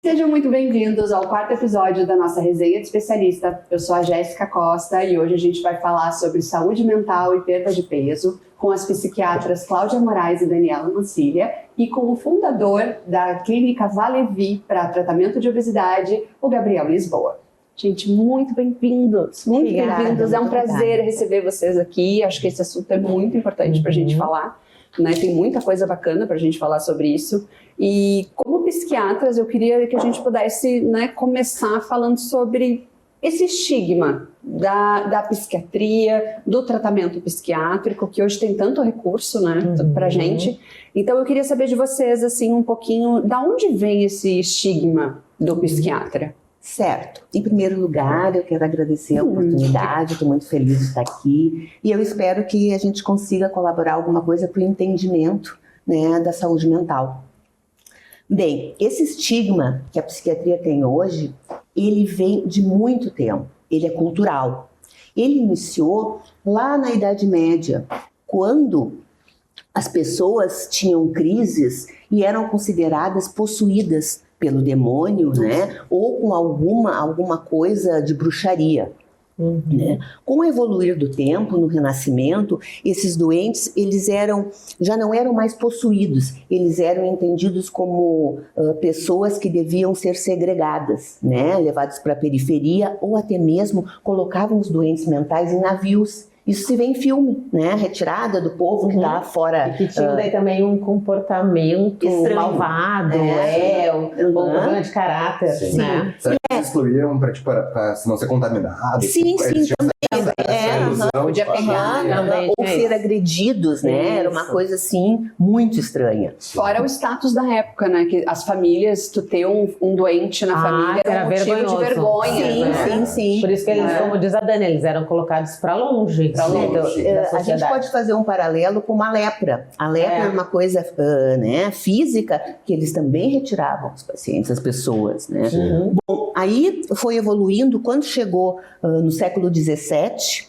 Sejam muito bem-vindos ao quarto episódio da nossa resenha de especialista. Eu sou a Jéssica Costa e hoje a gente vai falar sobre saúde mental e perda de peso com as psiquiatras Cláudia Moraes e Daniela Mancilha e com o fundador da clínica Valevi para tratamento de obesidade, o Gabriel Lisboa. Gente, muito bem-vindos, muito bem-vindos. É um prazer receber vocês aqui. Acho que esse assunto é muito importante para a gente falar. Né? Tem muita coisa bacana para a gente falar sobre isso. E como psiquiatras, eu queria que a gente pudesse, né, começar falando sobre esse estigma da psiquiatria, do tratamento psiquiátrico, que hoje tem tanto recurso, né, para a gente. Então eu queria saber de vocês assim, um pouquinho, da onde vem esse estigma do psiquiatra? Certo. Em primeiro lugar, eu quero agradecer a oportunidade, estou muito feliz de estar aqui e eu espero que a gente consiga colaborar alguma coisa para o entendimento, né, da saúde mental. Bem, esse estigma que a psiquiatria tem hoje, ele vem de muito tempo, ele é cultural. Ele iniciou lá na Idade Média, quando as pessoas tinham crises e eram consideradas possuídas pelo demônio, né? Ou com alguma coisa de bruxaria. Né? Com o evoluir do tempo, no Renascimento, esses doentes já não eram mais possuídos, eles eram entendidos como pessoas que deviam ser segregadas, né? Levados para a periferia ou até mesmo colocavam os doentes mentais em navios. Isso se vê em filme, né? Retirada do povo que está fora. E que tinha daí também um comportamento estranho, malvado, um problema de caráter, sim, né? Será que eles excluíam para não ser contaminado? Sim, também. Podia pegar, ou ser agredidos, né? Era uma coisa assim muito estranha. Fora o status da época, né? Que as famílias, tu ter um doente na família era um motivo de vergonha. Sim. Por isso que eles, como diz a Dani, eles eram colocados para longe. A gente pode fazer um paralelo com a lepra. A lepra era uma coisa né, física que eles também retiravam os pacientes, as pessoas, né? Bom, aí foi evoluindo. Quando chegou no século XVII,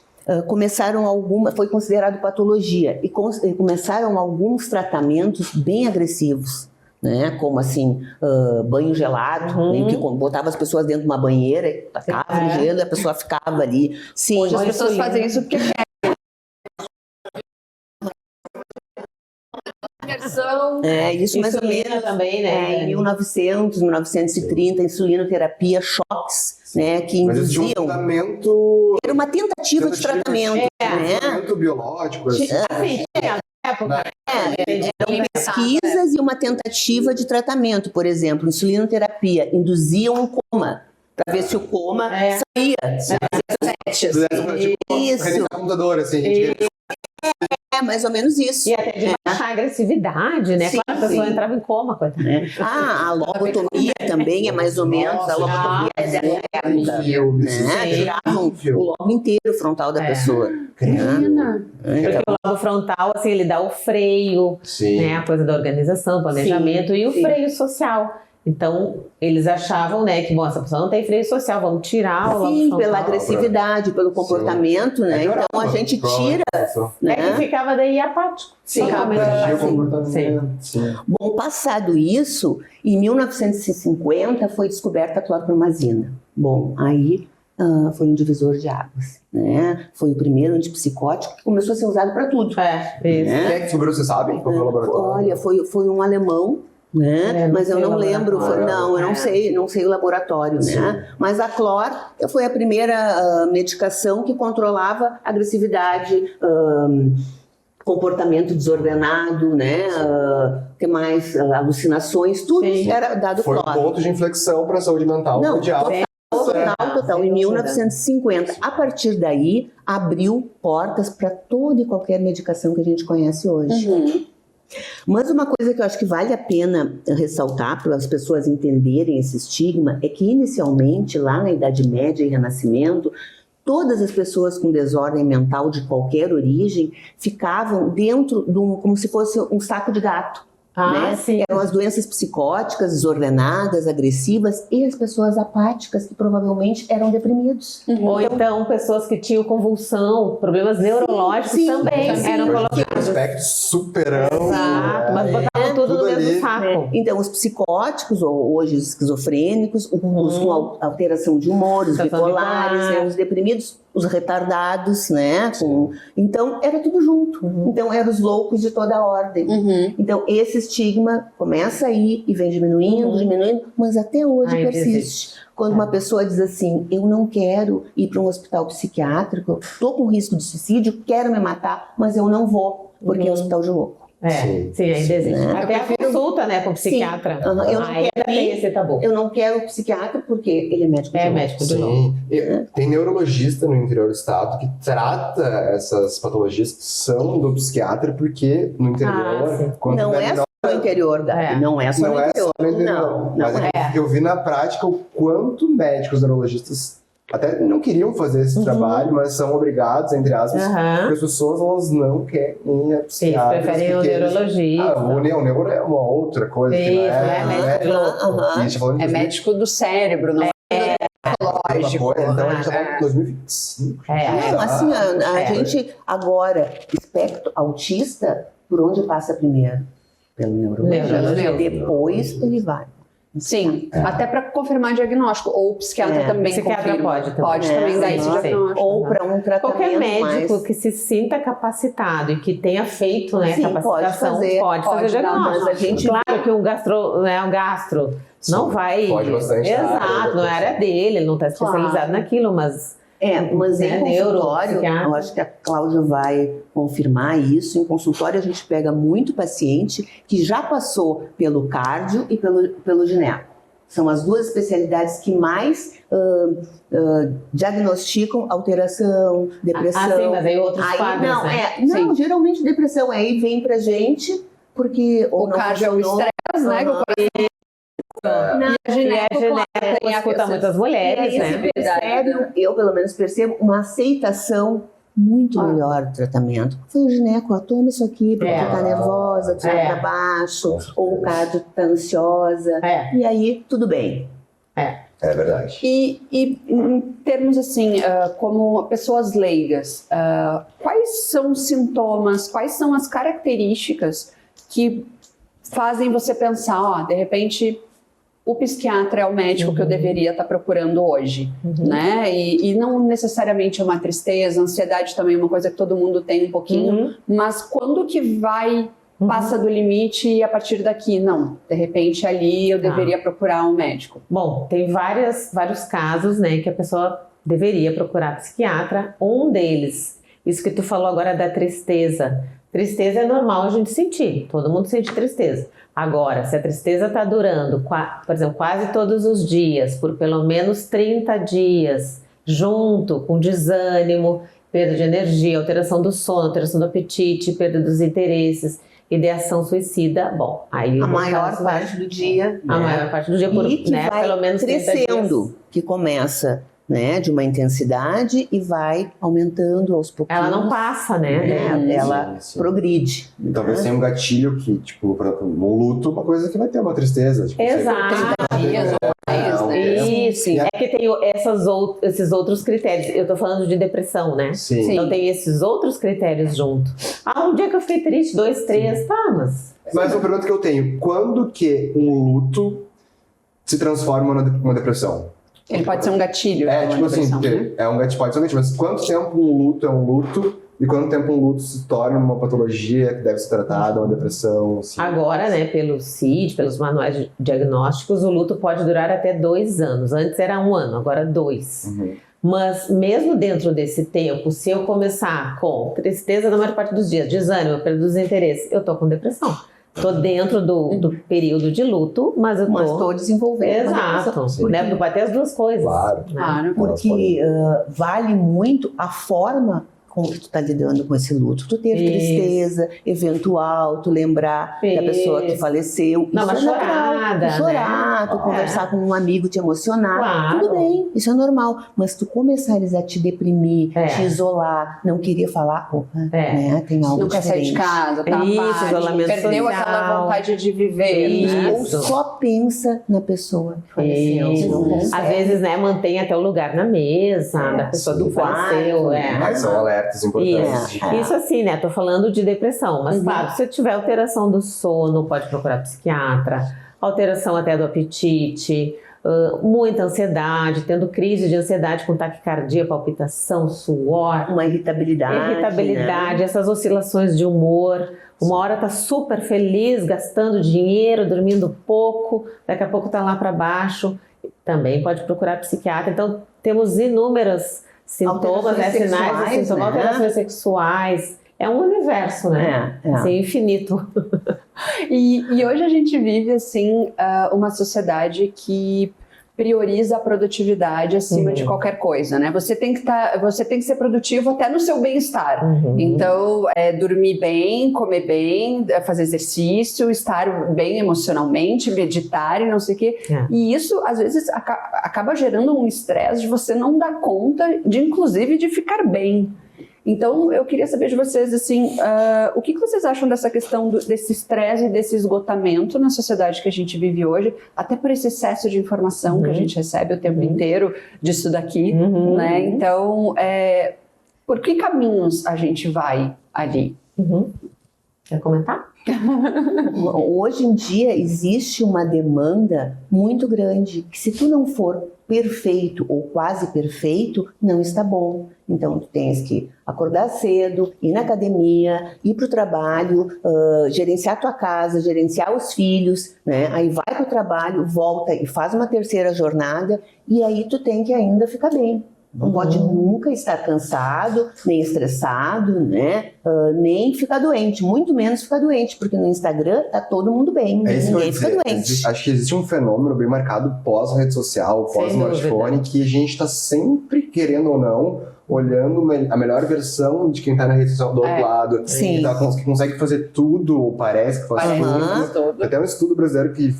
foi considerado patologia e começaram alguns tratamentos bem agressivos, né? Como assim, banho gelado, que botava as pessoas dentro de uma banheira, tacava o gelo e a pessoa ficava ali. Sim, hoje as pessoas fazem isso porque querem. Isso mais ou menos também, né? Em 1930, insulinoterapia, choques, né, que induziam. Era uma tentativa de tratamento, né? Tratamento biológico, assim. Eram pesquisas e uma tentativa de tratamento. Por exemplo, insulinoterapia induzia um coma, para ver se o coma saía. Isso. Computador, assim, mais ou menos isso. E até de baixar a agressividade, né? Quando a pessoa entrava em coma, coitada. A lobotomia também é mais ou menos. A lobotomia tiravam o lobo inteiro frontal da pessoa. Porque o lobo frontal, assim, ele dá o freio, né? A coisa da organização, planejamento e o freio social. Então, eles achavam, né, que, bom, essa pessoa não tem freio social, vamos tirar o lobo frontal. Pela agressividade, pelo comportamento, né? Então, a gente tira, né? É que ficava daí apático. Bom, passado isso, em 1950 foi descoberta a clorpromazina. Bom, aí foi um divisor de águas, né? Foi o primeiro antipsicótico que começou a ser usado para tudo. Quem é que descobriu, você sabe? Qual foi o laboratório? Olha, foi um alemão, né? Mas eu não lembro, eu não sei o laboratório, né? Mas a clor foi a primeira medicação que controlava agressividade, comportamento desordenado, né? Que mais? Alucinações, tudo era dado clor. Foi um ponto de inflexão para a saúde mental mundial. Total, em 1950. A partir daí, abriu portas para toda e qualquer medicação que a gente conhece hoje. Mas uma coisa que eu acho que vale a pena ressaltar para as pessoas entenderem esse estigma é que inicialmente, lá na Idade Média e Renascimento, todas as pessoas com desordem mental de qualquer origem ficavam dentro de como se fosse um saco de gato. né? Sim. Eram as doenças psicóticas, desordenadas, agressivas e as pessoas apáticas que provavelmente eram deprimidos. Ou então pessoas que tinham convulsão, problemas neurológicos também eram colocados. Aspecto superão. Exato, mas botavam tudo no ali. saco. Então, os psicóticos, ou hoje os esquizofrênicos, os com alteração de humor, os bipolares, né, os deprimidos, os retardados, né? Então, era tudo junto. Então, eram os loucos de toda a ordem. Então, esse estigma começa aí e vem diminuindo, mas até hoje persiste. Quando uma pessoa diz assim, eu não quero ir para um hospital psiquiátrico, estou com risco de suicídio, quero me matar, mas eu não vou, porque é hospital de louco. Sim, ainda existe. Né? Até a consulta, né, com o psiquiatra. Eu não ainda tem esse tabu. Eu não quero o psiquiatra porque ele é médico de louco. Médico de louco. Tem neurologista no interior do estado que trata essas patologias que são do psiquiatra, porque no interior... quando não é só no interior, Gabi. Não é só no interior. Não. Mas eu vi na prática o quanto médicos neurologistas até não queriam fazer esse trabalho, mas são obrigados, entre aspas, porque as pessoas elas não querem ir a psiquiatra. Eles preferem o neurologista. O neuro é uma outra coisa. Isso, que não é É médico do cérebro, não é psicológico. Então a gente tá falando de 2025. Assim, a gente agora, espectro autista, por onde passa primeiro? Pelo neurologista. Depois ele vai. Sim, até para confirmar diagnóstico. Ou o psiquiatra também psiquiatra confirma. pode também dar esse diagnóstico. Ou para um tratamento qualquer médico mais... que se sinta capacitado e que tenha feito, né, capacitação, pode fazer diagnóstico. Mas a gente... Claro que um gastro não vai... Pode bastante. Exato, não é área dele, ele não está especializado naquilo, mas... mas em consultório, eu acho que a Cláudia vai confirmar isso. Em consultório, a gente pega muito paciente que já passou pelo cardio e pelo gineco. São as duas especialidades que mais diagnosticam alteração, depressão. Sim, mas aí outros quadros, Não, geralmente depressão aí vem pra gente porque... O cardio é o estresse, né? A genética escuta muitas mulheres, né? Eu pelo menos percebo uma aceitação muito melhor do tratamento. Foi o gineco, toma isso aqui porque tu tá nervosa, tu tá pra baixo, ou o cara tu tá ansiosa, e aí tudo bem. É verdade. E em termos assim, como pessoas leigas, quais são os sintomas, quais são as características que fazem você pensar, de repente... O psiquiatra é o médico que eu deveria estar procurando hoje, né? E não necessariamente é uma tristeza, ansiedade também é uma coisa que todo mundo tem um pouquinho, mas quando que passa do limite e a partir daqui, não, de repente ali eu deveria procurar um médico? Bom, tem vários casos, né, que a pessoa deveria procurar psiquiatra. Um deles, isso que tu falou agora da tristeza. Tristeza é normal a gente sentir, todo mundo sente tristeza. Agora, se a tristeza está durando, por exemplo, quase todos os dias, por pelo menos 30 dias, junto com desânimo, perda de energia, alteração do sono, alteração do apetite, perda dos interesses, ideação suicida, bom, aí... A maior parte do dia. A maior parte do dia, por, que né, vai pelo menos 30 crescendo, dias. que começa... né, de uma intensidade e vai aumentando aos pouquinhos. Ela não passa, né? Ela progride. Talvez tenha um gatilho que, tipo, por exemplo, no luto, uma coisa que vai ter uma tristeza. Tipo, Exato. Isso. É que tem esses outros critérios. Eu tô falando de depressão, né? Sim. Então tem esses outros critérios junto. Um dia que eu fiquei triste, 2, 3, mas... Mas uma pergunta que eu tenho, quando que um luto se transforma numa depressão? Ele pode ser um gatilho. Tipo assim, é um gatilho, pode ser um gatilho, mas quanto tempo um luto é um luto e quanto tempo um luto se torna uma patologia que deve ser tratada, uma depressão? Assim. Agora, né, pelo CID, pelos manuais diagnósticos, o luto pode durar até 2 anos. Antes era 1 ano, agora 2. Mas mesmo dentro desse tempo, se eu começar com tristeza na maior parte dos dias, desânimo, perda dos interesses, eu tô com depressão. Tô dentro do período de luto, mas eu tô desenvolvendo. Exato. Né? Vai ter as duas coisas. Claro. Né? Claro. Porque vale muito a forma com que tu tá lidando com esse luto. Tu ter tristeza eventual, tu lembrar da pessoa que faleceu. Não, mas chorada, chorar, tu conversar com um amigo, te emocionar. Tudo bem, isso é normal. Mas tu começares a te deprimir, te isolar, não querer falar, né, tem algo não quer sair de casa, isolamento perdeu social. aquela vontade de viver, né? Ou só pensa na pessoa que faleceu. Às vezes, né, mantém até o lugar na mesa da pessoa que faleceu. Mas são alertas alertas importantes. Isso assim, né? Tô falando de depressão, mas claro, se tiver alteração do sono, pode procurar psiquiatra, alteração até do apetite, muita ansiedade, tendo crise de ansiedade com taquicardia, palpitação, suor. Uma irritabilidade, né? Essas oscilações de humor. Uma hora tá super feliz, gastando dinheiro, dormindo pouco, daqui a pouco tá lá para baixo. Também pode procurar psiquiatra. Então, temos inúmeros sintomas, sinais e sintomas, alterações sexuais. É um universo, né? Assim, infinito. E hoje a gente vive, assim, uma sociedade que prioriza a produtividade acima de qualquer coisa, né? Você tem que ser produtivo até no seu bem-estar. Então, dormir bem, comer bem, fazer exercício, estar bem emocionalmente, meditar e não sei o quê. E isso, às vezes, acaba gerando um estresse de você não dar conta inclusive, de ficar bem. Então, eu queria saber de vocês, assim, o que vocês acham dessa questão desse estresse e desse esgotamento na sociedade que a gente vive hoje, até por esse excesso de informação que a gente recebe o tempo inteiro disso daqui, né? Então, por que caminhos a gente vai ali? Quer comentar? Hoje em dia existe uma demanda muito grande que se tu não for perfeito ou quase perfeito, não está bom. Então tu tens que acordar cedo, ir na academia, ir para o trabalho, gerenciar tua casa, gerenciar os filhos, né? Aí vai para o trabalho, volta e faz uma terceira jornada e aí tu tem que ainda ficar bem. Não pode nunca estar cansado, nem estressado, né? Nem ficar doente, muito menos ficar doente, porque no Instagram tá todo mundo bem, ninguém fica doente. Acho que existe um fenômeno bem marcado pós-rede social, pós-smartphone, que a gente tá sempre, querendo ou não, olhando a melhor versão de quem tá na rede social do outro lado. Sim. Que consegue fazer tudo, parece que faz tudo. Até um estudo brasileiro que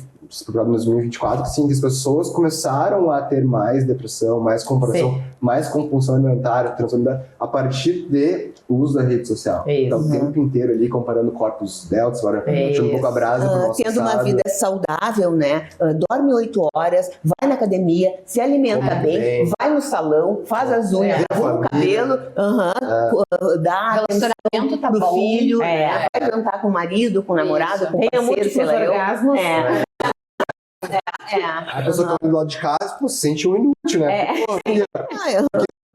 procurado em 2024, que sim, que as pessoas começaram a ter mais depressão, mais compulsão, mais compulsão alimentar, transtorno alimentar, a partir do uso da rede social. Então, o tempo inteiro ali comparando corpos deltas, agora puxando um pouco a brasa pro nosso tendo uma vida saudável, né? Dorme 8 horas, vai na academia, se alimenta bem, vai no salão, faz as unhas, arruma o cabelo, dá relacionamento tá pro bom, filho, vai jantar com o marido, com o namorado, com o parceiro, sei lá, orgasmos. A pessoa tá do lado de casa, pô, se sente um inútil, né?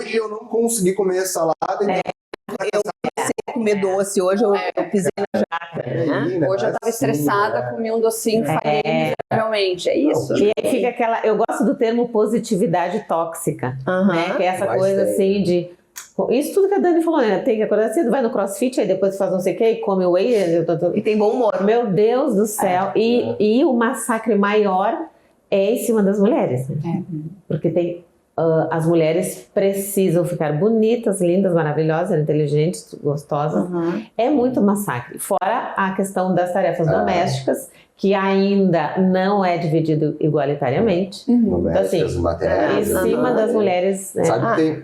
Hoje eu não consegui comer salada, eu comecei a comer doce, hoje eu pisei na jaca. Hoje eu tava estressada, comi um docinho, falhei miseravelmente, é isso. E aí fica aquela, eu gosto do termo positividade tóxica, né? Que é essa coisa assim de... Isso tudo que a Dani falou, né? Tem que acordar cedo, vai no crossfit, aí depois faz não sei o que, e come whey. E tem bom humor. Meu Deus do céu. E o massacre maior é em cima das mulheres, né? Porque tem... as mulheres precisam ficar bonitas, lindas, maravilhosas, inteligentes, gostosas. É muito massacre. Fora a questão das tarefas domésticas, que ainda não é dividido igualitariamente. Então, assim, em cima das mulheres... Né?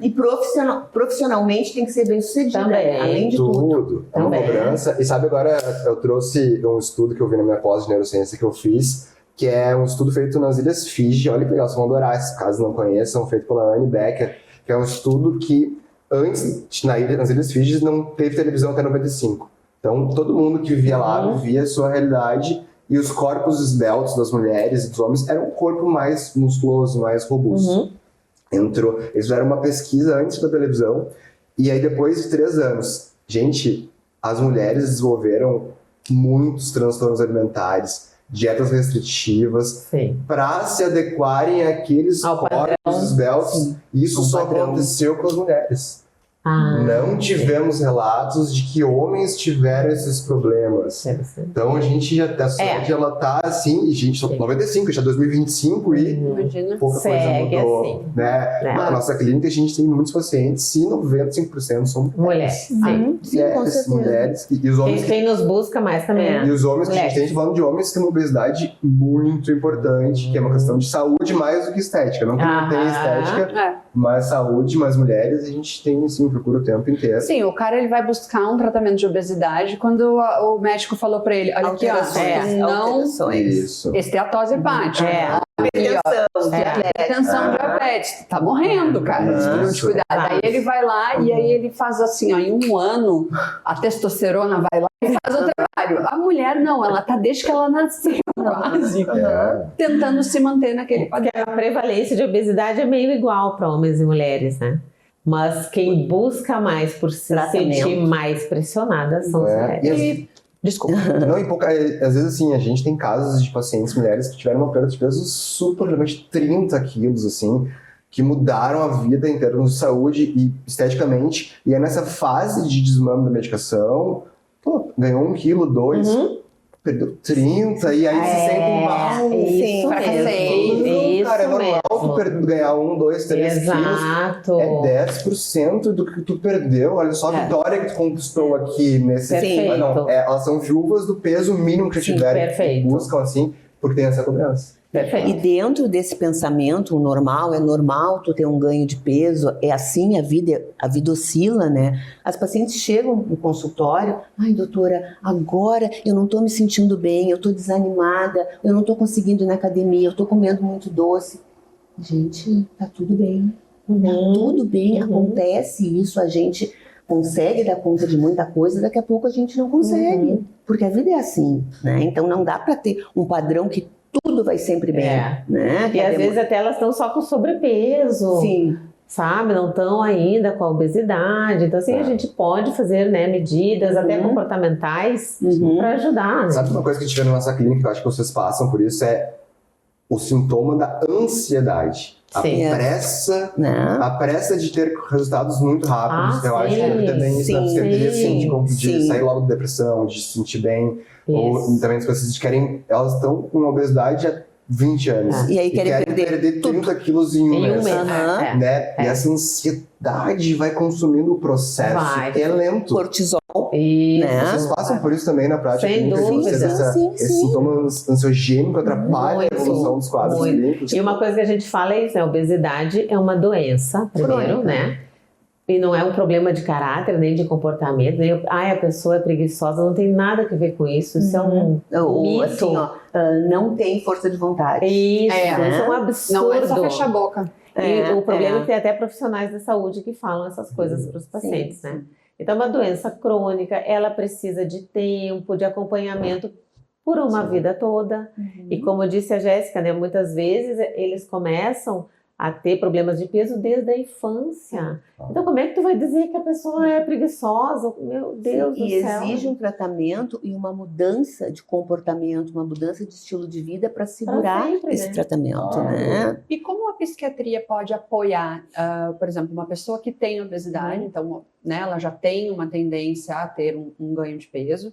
E profissionalmente tem que ser bem sucedida, além de tudo. É uma cobrança. E sabe, agora eu trouxe um estudo que eu vi na minha pós de neurociência que eu fiz, que é um estudo feito nas Ilhas Fiji. Olha que legal, vocês vão adorar, caso não conheçam, feito pela Anne Becker, que é um estudo que antes, nas Ilhas Fiji, não teve televisão até 95. Então, todo mundo que vivia lá vivia a sua realidade, e os corpos esbeltos das mulheres e dos homens eram um corpo mais musculoso, mais robusto. Eles fizeram uma pesquisa antes da televisão, e aí depois de 3 anos, gente, as mulheres desenvolveram muitos transtornos alimentares, dietas restritivas, para se adequarem àqueles corpos esbeltos. Isso só aconteceu com as mulheres. Não tivemos relatos de que homens tiveram esses problemas. Então a gente já tá, ela tá assim, e gente, 95, já 2025 e pouca coisa mudou. Assim. Né? Na nossa clínica a gente tem muitos pacientes e 95% são mulheres. Mulheres. E os homens quem nos busca mais também. E os homens, que a gente tem falando de homens que têm uma obesidade muito importante, que é uma questão de saúde mais do que estética. Não que não tenha estética, mas saúde, mais mulheres, a gente tem, sim, procura o tempo inteiro. Sim, o cara ele vai buscar um tratamento de obesidade quando o médico falou pra ele, olha aqui, alterações. esteatose hepática. Hipertensão diabética. diabetes, tu tá morrendo, cara, se tu não te cuidar. Daí ele vai lá e aí ele faz assim, ó, em 1 ano, a testosterona vai lá e faz o trabalho. A mulher não, ela tá desde que ela nasceu, quase, tentando se manter naquele padrão. Porque a prevalência de obesidade é meio igual para homens e mulheres, né? Mas quem busca mais por se sentir mais pressionada são as mulheres. Desculpa. Não, às vezes assim, a gente tem casos de pacientes mulheres que tiveram uma perda de peso super relevante, 30 quilos, assim, que mudaram a vida em termos de saúde e esteticamente. E é nessa fase de desmame da medicação, ganhou 1 quilo, 2, perdeu 30, e aí se sentem mal. Isso mesmo. Cara, é normal tu ganhar 1, 2, 3 quilos. É 10% do que tu perdeu. Olha só a vitória que tu conquistou aqui nesse... Não, elas são viúvas do peso mínimo que tiverem. Que buscam assim, porque tem essa cobrança. Perfeito. E dentro desse pensamento, o normal, é normal tu ter um ganho de peso, é assim a vida oscila, né? As pacientes chegam no consultório, ai doutora, agora eu não tô me sentindo bem, eu tô desanimada, eu não tô conseguindo ir na academia, eu tô comendo muito doce. Gente, tá tudo bem, tá tudo bem, acontece isso, a gente consegue dar conta de muita coisa, daqui a pouco a gente não consegue, porque a vida é assim, né? Então não dá pra ter um padrão que tudo vai sempre bem, né? E às vezes até elas estão só com sobrepeso, sabe? Não estão ainda com a obesidade. Então assim, a gente pode fazer, né, medidas até comportamentais para ajudar. Né? Sabe uma coisa que a gente vê na nossa clínica, que eu acho que vocês passam por isso, é o sintoma da ansiedade. A pressa de ter resultados muito rápidos. Eu acho que deve ter bem isso na psiquiatria, assim, de sair logo da depressão, de se sentir bem. Ou também as pessoas querem, elas estão com obesidade há 20 anos. E aí querem perder 30 quilos em um mês. Né? E essa ansiedade vai consumindo o processo. É lento. Cortisol. Né? Vocês passam por isso também na prática clínica? Esse sintoma ansiogênico atrapalha a evolução dos quadros clínicos. E uma coisa que a gente fala é isso, né? A obesidade é uma doença, primeiro, né? E não é um problema de caráter, nem de comportamento, nem a pessoa é preguiçosa, não tem nada a ver com isso. Isso é um mito. Assim, não tem força de vontade. Isso é um absurdo. Não é só fechar a boca. E o problema é que tem até profissionais da saúde que falam essas coisas para os pacientes, né? Então, uma doença crônica, ela precisa de tempo, de acompanhamento por uma vida toda. E como disse a Jéssica, né, muitas vezes eles começam a ter problemas de peso desde a infância. Então, como é que tu vai dizer que a pessoa é preguiçosa? Meu Deus do céu. E exige um tratamento e uma mudança de comportamento, uma mudança de estilo de vida para segurar esse tratamento, né? E como a psiquiatria pode apoiar, por exemplo, uma pessoa que tem obesidade, então, né, ela já tem uma tendência a ter um ganho de peso,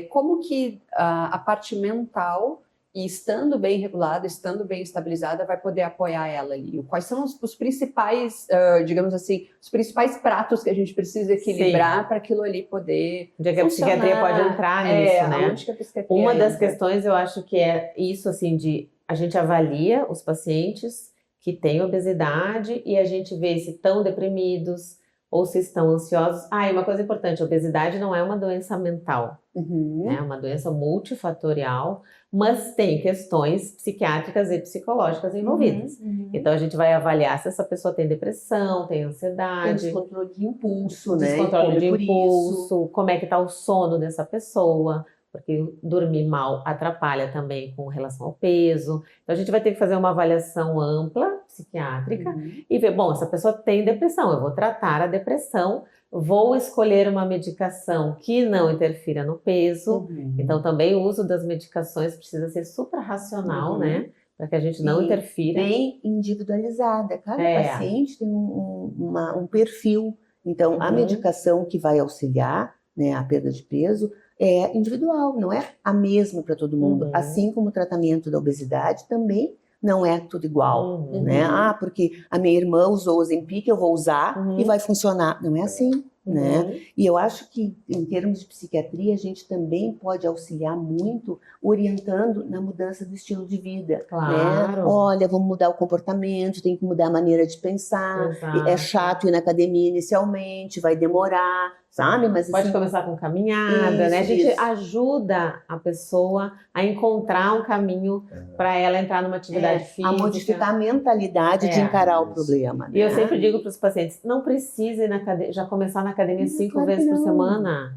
como que a parte mental, e estando bem regulada, estando bem estabilizada, vai poder apoiar ela ali? Quais são os principais, digamos assim, os principais pratos que a gente precisa equilibrar para aquilo ali poder onde é que a psiquiatria pode entrar nisso, né? Onde que a psiquiatria Uma das questões, eu acho que é isso, assim, de a gente avalia os pacientes que têm obesidade e a gente vê se estão deprimidos ou se estão ansiosos. E uma coisa importante, a obesidade não é uma doença mental, né? É uma doença multifatorial, mas tem questões psiquiátricas e psicológicas envolvidas. Então a gente vai avaliar se essa pessoa tem depressão, tem ansiedade, tem descontrole de impulso, né? Descontrole de impulso, como é que está o sono dessa pessoa, porque dormir mal atrapalha também com relação ao peso. Então a gente vai ter que fazer uma avaliação ampla, psiquiátrica, e ver, bom, essa pessoa tem depressão, eu vou tratar a depressão, vou escolher uma medicação que não interfira no peso. Então também o uso das medicações precisa ser suprarracional, né? Para que a gente não interfira. Bem individualizada. Cada paciente tem um perfil. Então a medicação que vai auxiliar, né, a perda de peso é individual, não é a mesma para todo mundo. Assim como o tratamento da obesidade também não é tudo igual, né? Porque a minha irmã usou o Ozempic, eu vou usar e vai funcionar. Não é assim, né? E eu acho que, em termos de psiquiatria, a gente também pode auxiliar muito orientando na mudança do estilo de vida. Claro. Né? Olha, vamos mudar o comportamento, tem que mudar a maneira de pensar. É chato ir na academia inicialmente, vai demorar. sabe? Mas Pode assim, começar com caminhada, né? A gente ajuda a pessoa a encontrar um caminho para ela entrar numa atividade física. A modificar a mentalidade de encarar o problema. Né? E eu sempre digo para os pacientes, não precisa ir já começar na academia 5 vezes por semana.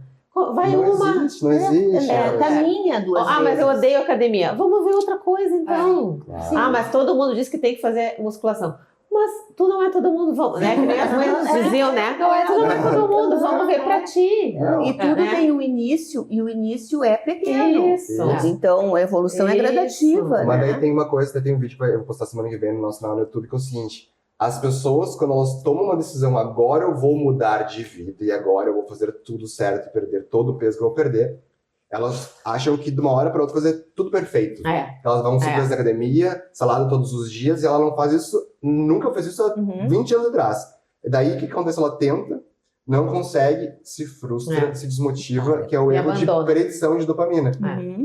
Vai não uma. Existe, não existe. Caminha 2 vezes. Mas eu odeio academia. Vamos ver outra coisa, então. Claro. Mas todo mundo diz que tem que fazer musculação. Mas tu não é todo mundo, né? Que nem as mães nos diziam, né? Não é todo mundo, vamos ver pra ti. E tudo tem um início, e o início é pequeno. Isso. Então, a evolução é gradativa. Mas né? daí tem uma coisa, tem um vídeo que eu vou postar semana que vem no nosso canal no YouTube, que é o seguinte: as pessoas, quando elas tomam uma decisão, agora eu vou mudar de vida e agora eu vou fazer tudo certo e perder todo o peso que eu vou perder, elas acham que de uma hora para outra fazer tudo perfeito. Elas vão 5 vezes na academia, salada todos os dias, e ela não faz isso, nunca fez isso há 20 anos atrás. E daí o que acontece? Ela tenta, não consegue, se frustra, se desmotiva, que é o erro de predição de dopamina.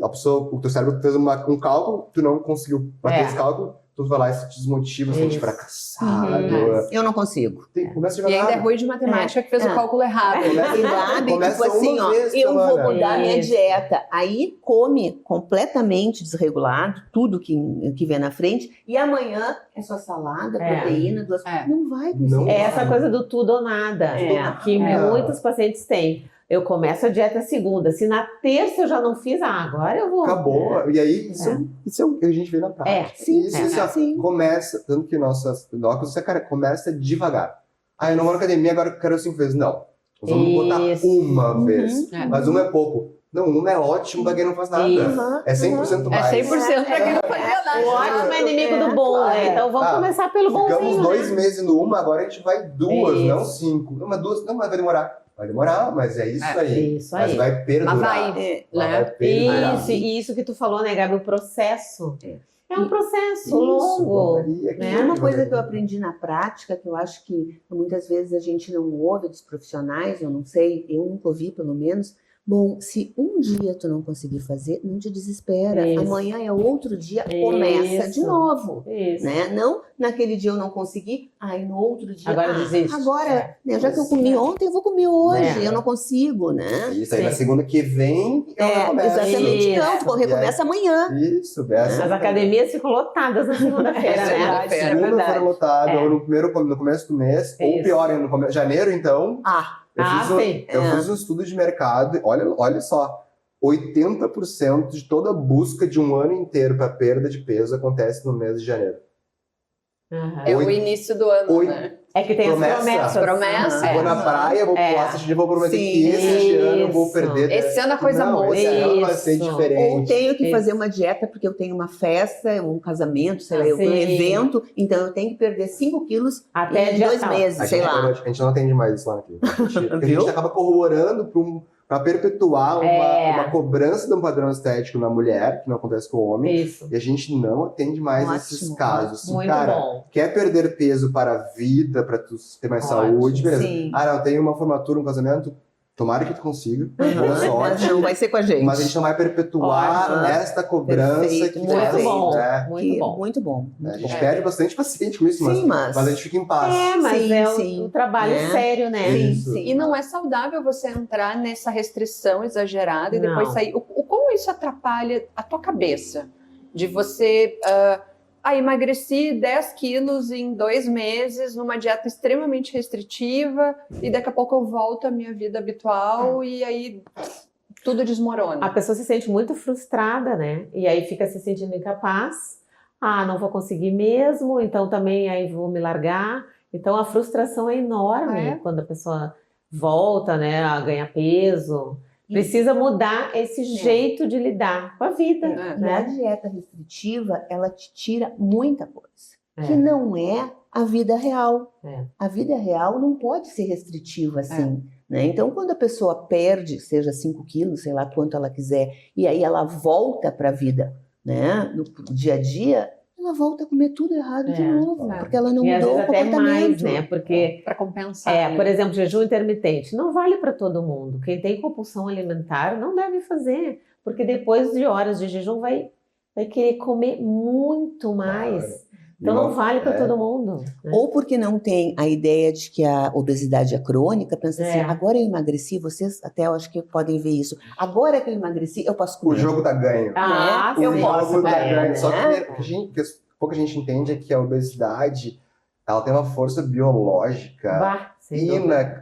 A pessoa, o teu cérebro fez um cálculo, tu não conseguiu bater esse cálculo, tu vai lá e se desmotiva, se sente fracassado. Eu não consigo. Começa e ainda é ruim de matemática que fez o cálculo errado. Tipo assim, eu vou mudar minha dieta. Aí come completamente desregulado, tudo que vem na frente, e amanhã é só salada, proteína, não vai conseguir. É essa coisa do tudo ou nada, que muitos pacientes têm. Eu começo a dieta segunda. Se na terça eu já não fiz, agora eu vou. Acabou. E aí, isso é o que a gente vê na prática. Sim. Começa, tanto que nossas docas, você começa devagar. Eu não vou na academia, agora eu quero 5 vezes. Não. Vamos botar uma vez. Mas uma é pouco. Não, uma é ótimo pra quem não faz nada. É 100% mais. É 100% pra quem não fazia nada. O ótimo é inimigo do bom, né? Então vamos começar pelo bonzinho. Ficamos 2 meses no uma, agora a gente vai 2, não 5. Não, mas 2, não, mas vai demorar. Vai demorar, mas é isso aí. Mas vai perdurar. Vai perdurar. Isso que tu falou, né, Gabi? O processo. É um processo longo. Né? Uma coisa que eu aprendi na prática, que eu acho que muitas vezes a gente não ouve dos profissionais, eu não sei, eu nunca ouvi pelo menos. Bom, se um dia tu não conseguir fazer, não te desespera. Amanhã é outro dia, começa de novo. Né? Não naquele dia eu não consegui, aí no outro dia. Agora desiste. Agora, né, já que eu comi ontem, eu vou comer hoje. Eu não consigo, né? Isso aí na segunda que vem, começa. Exatamente. Não, recomeça amanhã. Isso, As academias ficam lotadas na segunda-feira, né? Segunda-feira lotada, ou no começo do mês, ou pior, no janeiro, então. Eu fiz um estudo de mercado, olha só, 80% de toda busca de um ano inteiro para perda de peso acontece no mês de janeiro. É o início do ano, né? É que tem as promessas. Vou na praia, vou pular, vou prometer que esse ano eu vou perder. Esse ano a coisa muda. Esse ano vai ser diferente. Ou tenho que fazer uma dieta porque eu tenho uma festa, um casamento, sei lá, um evento, então eu tenho que perder 5 quilos até em 2 meses, sei lá. A gente não atende mais isso lá aqui. A gente acaba corroborando para perpetuar uma cobrança de um padrão estético na mulher, que não acontece com o homem. E a gente não atende mais esses casos. Assim, bom. Quer perder peso para a vida, para tu ter mais saúde, beleza. Não, tem uma formatura, um casamento, tomara que tu consiga. Boa sorte. Não vai ser com a gente. Mas a gente não vai perpetuar esta cobrança que muito bom. Né? Muito bom. A gente perde bastante paciente com isso, mas a gente fica em paz. Mas um trabalho sério, né? E não é saudável você entrar nessa restrição exagerada e depois sair. Como isso atrapalha a tua cabeça? De você... emagreci 10 quilos em 2 meses numa dieta extremamente restritiva e daqui a pouco eu volto à minha vida habitual e aí tudo desmorona. A pessoa se sente muito frustrada, né? E aí fica se sentindo incapaz. Não vou conseguir mesmo, então também aí vou me largar. Então a frustração é enorme quando a pessoa volta, né, a ganhar peso. Precisa mudar esse jeito de lidar com a vida. Né? A dieta restritiva, ela te tira muita coisa, que não é a vida real. A vida real não pode ser restritiva assim. Né? Então, quando a pessoa perde, seja 5 quilos, sei lá quanto ela quiser, e aí ela volta para a vida, né, no dia a dia, ela volta a comer tudo errado de novo, porque ela não mudou o comportamento. Mais, né? Porque para compensar. Por exemplo, jejum intermitente não vale para todo mundo. Quem tem compulsão alimentar não deve fazer, porque depois de horas de jejum vai querer comer muito mais. Então não vale para todo mundo. Né? Ou porque não tem a ideia de que a obesidade é crônica, pensa assim, agora eu emagreci, vocês até eu acho que podem ver isso. Agora que eu emagreci, eu posso comer. O jogo tá ganho. Eu posso jogo tá ganhar, ganho. né? Só que pouca gente entende é que a obesidade, ela tem uma força biológica. E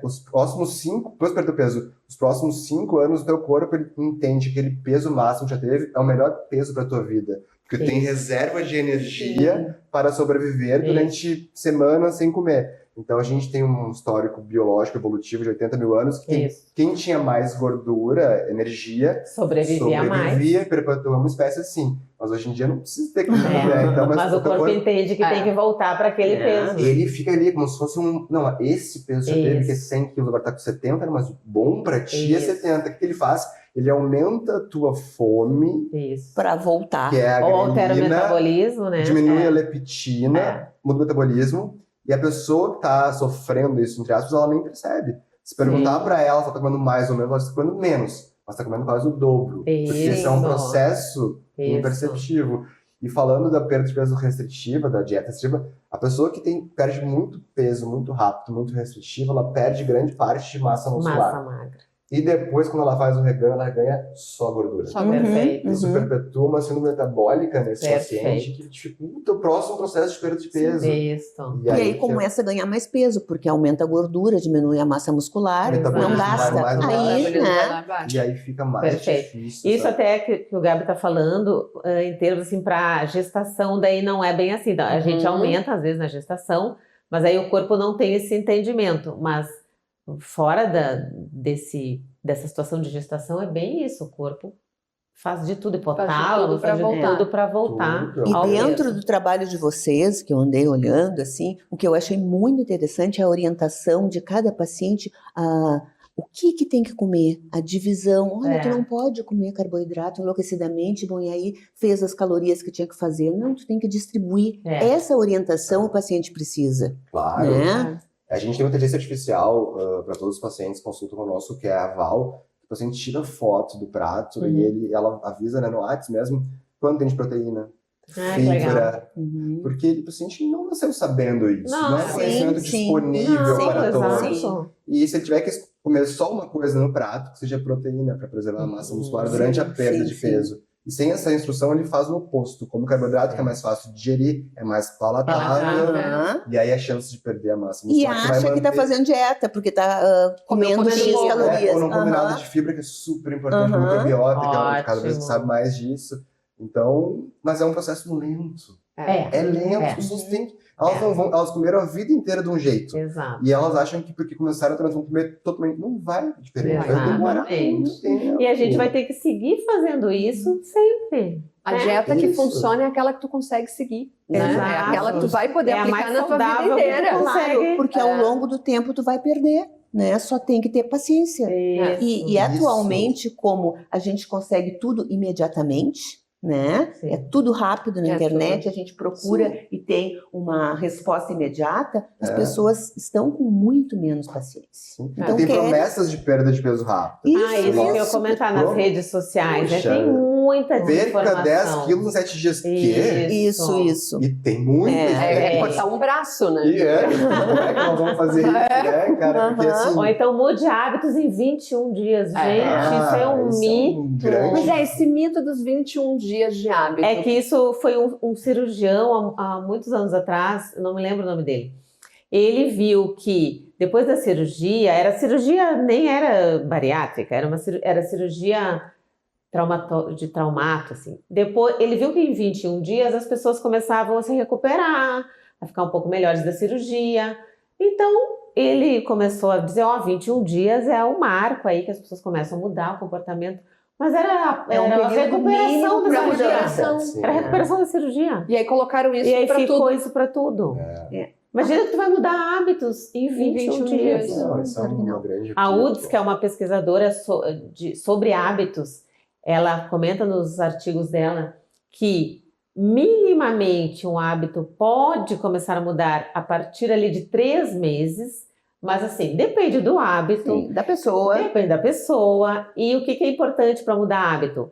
os próximos 5, depois perder o peso, os próximos 5 anos o teu corpo ele entende que aquele peso máximo que já teve é o melhor peso para tua vida. Porque tem reserva de energia para sobreviver durante semanas sem comer. Então a gente tem um histórico biológico evolutivo de 80 mil anos que quem tinha mais gordura, energia, sobrevivia e perpetuou uma espécie assim. Mas hoje em dia não precisa ter que comer. Então, mas o corpo entende que tem que voltar para aquele peso. Ele fica ali como se fosse não, esse peso já teve que é 100 quilos, agora tá com 70, mas o bom para ti é 70. O que ele faz? Ele aumenta a tua fome para voltar. Que é a ou altera o metabolismo, né? Diminui a leptina, muda o metabolismo. E a pessoa que tá sofrendo isso, entre aspas, ela nem percebe. Se perguntar para ela se ela tá comendo mais ou menos, ela está comendo menos. Mas tá comendo quase o dobro. Porque isso é um processo imperceptível. E falando da perda de peso restritiva, da dieta restritiva, a pessoa que perde muito peso, muito rápido, muito restritivo, ela perde grande parte de massa muscular. Massa magra. E depois, quando ela faz o reganho, ela ganha só gordura. Perfeito. Isso perpetua uma síndrome metabólica nesse paciente que dificulta o próximo processo de perda de peso. E aí começa a ganhar mais peso, porque aumenta a gordura, diminui a massa muscular, não gasta. E aí fica mais difícil. Isso até que o Gabi está falando, em termos assim, para gestação, daí não é bem assim. A gente aumenta, às vezes, na gestação, mas aí o corpo não tem esse entendimento. Mas fora dessa situação de gestação, é bem isso, o corpo faz de tudo, hipotálamo, faz de tudo para voltar. E dentro do trabalho de vocês, que eu andei olhando, assim, o que eu achei muito interessante é a orientação de cada paciente, o que tem que comer, a divisão. Olha, tu não pode comer carboidrato enlouquecidamente, bom, e aí fez as calorias que tinha que fazer. Não, tu tem que distribuir. Essa orientação o paciente precisa. Claro. Né? A gente tem uma inteligência artificial para todos os pacientes que consultam conosco, que é a Val. O paciente tira foto do prato e ela avisa, né, no WhatsApp mesmo quanto tem de proteína, fibra. Porque o paciente não nasceu sabendo isso. Não é conhecimento disponível para todos. E se ele tiver que comer só uma coisa no prato, que seja proteína para preservar a massa muscular durante a perda de peso. E sem essa instrução, ele faz o oposto. Como carboidrato, que é mais fácil de digerir, é mais palatável, e aí a chance de perder a massa muscular. E acha que tá fazendo dieta, porque tá comendo X calorias. Ou não come nada de fibra, que é super importante, microbiota, que cada vez sabe mais disso. Então, mas é um processo lento. É lento, as pessoas têm que... Elas comeram a vida inteira de um jeito. Exato. E elas acham que porque começaram elas vão comer totalmente. Não vai diferente. Vai demorar muito tempo. E a gente vai ter que seguir fazendo isso sempre. A dieta que funciona é aquela que tu consegue seguir. Né? É aquela que tu vai poder aplicar na tua vida inteira. Claro, porque ao longo do tempo tu vai perder. Né? Só tem que ter paciência. E atualmente, como a gente consegue tudo imediatamente, né? É tudo rápido na internet, a gente procura e tem uma resposta imediata, as pessoas estão com muito menos paciência. Então, tem promessas de perda de peso rápido. Isso que eu ia comentar nas redes sociais, né? Tem muita desinformação. Perca 10 quilos em 7 dias. Isso. E tem muita gente. Cortar um braço, né? Como é que nós vamos fazer isso, né, cara? Porque, assim, ou então mude hábitos em 21 dias. Gente, isso é um mito. Mas esse mito dos 21 dias de hábito. É que isso foi um cirurgião há muitos anos atrás, não me lembro o nome dele. Ele viu que depois da cirurgia, nem era bariátrica, era cirurgia de traumato, assim. Depois, ele viu que em 21 dias as pessoas começavam a se recuperar, a ficar um pouco melhores da cirurgia. Então, ele começou a dizer, 21 dias é o marco aí que as pessoas começam a mudar o comportamento. Mas era a recuperação da cirurgia. Era a recuperação da cirurgia. E aí colocaram isso para tudo. E aí ficou tudo. Isso para tudo. Imagina que tu vai mudar hábitos em 21 dias. A UDS, que é uma pesquisadora sobre hábitos, ela comenta nos artigos dela que minimamente um hábito pode começar a mudar a partir ali de 3 meses, mas assim, depende do hábito. Da pessoa. Depende da pessoa. E o que é importante para mudar hábito?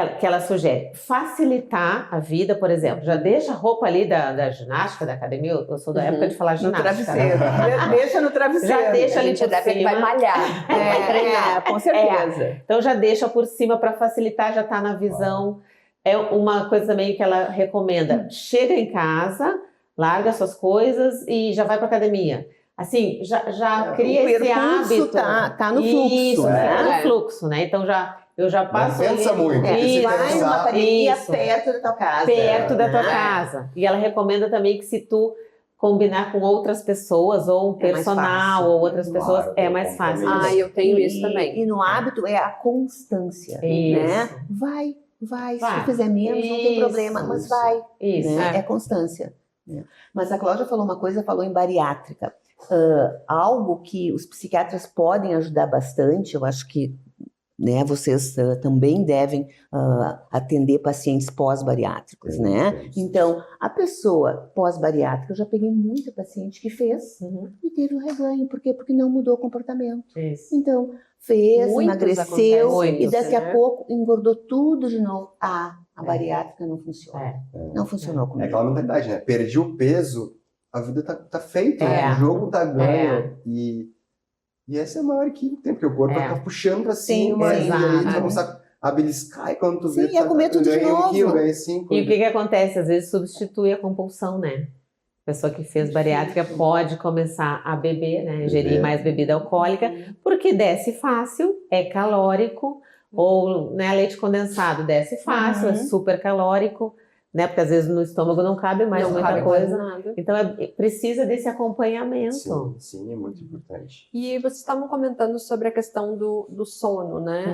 que ela sugere facilitar a vida, por exemplo, já deixa a roupa ali da ginástica, da academia, eu sou da época de falar No ginástica. travesseiro. Deixa no travesseiro. Já deixa ali por da época que vai cima. malhar, vai treinar. Com certeza. Então já deixa por cima para facilitar, já está na visão. É uma coisa também que ela recomenda. Chega em casa, larga suas coisas e já vai para academia. Assim, já cria esse hábito. Tá no fluxo. Isso, né? tá no fluxo, né? Então eu já passo Não pensa ali. muito. Isso, Vai numa academia isso. perto da tua casa. Perto da tua né? casa. E ela recomenda também que se tu combinar com outras pessoas, ou um É mais personal, fácil. ou outras pessoas, Claro, é mais fácil. compromisso. Eu tenho isso também. E no hábito é a constância, Isso. né? Vai. Se Vai. tu fizer menos, não tem Isso, problema, mas isso. vai. Isso. Né? É constância. Né? Mas a Cláudia falou uma coisa, falou em bariátrica. Algo que os psiquiatras podem ajudar bastante, eu acho que, né, vocês também devem atender pacientes pós-bariátricos, né? Então, a pessoa pós-bariátrica, eu já peguei muita paciente que fez e teve o reganho. Por quê? Porque não mudou o comportamento. Isso. Então, fez, Muitos emagreceu acontecem, e daqui né? a pouco engordou tudo de novo. A bariátrica não funciona. Não funcionou É comigo. aquela mentalidade, né? Perdi o peso, a vida tá feita, É. o jogo tá ganho. E essa é a maior equívoco, porque o corpo vai ficar puxando pra cima, sim, e aí tu vai exato. começar a beliscar, e quando tu Sim, vê, ia comer tudo de ganhei 1 novo. quilo, ganhei 5. E o que acontece? Às vezes substitui a compulsão, né? A pessoa que fez bariátrica pode começar a beber, né? Ingerir mais bebida alcoólica, porque desce fácil, é calórico, ou né, leite condensado desce fácil, é super calórico, né? Porque às vezes no estômago não cabe mais Não muita cabe coisa. mais nada. Então precisa desse acompanhamento. Sim, é muito importante. E vocês estavam comentando sobre a questão do sono, né?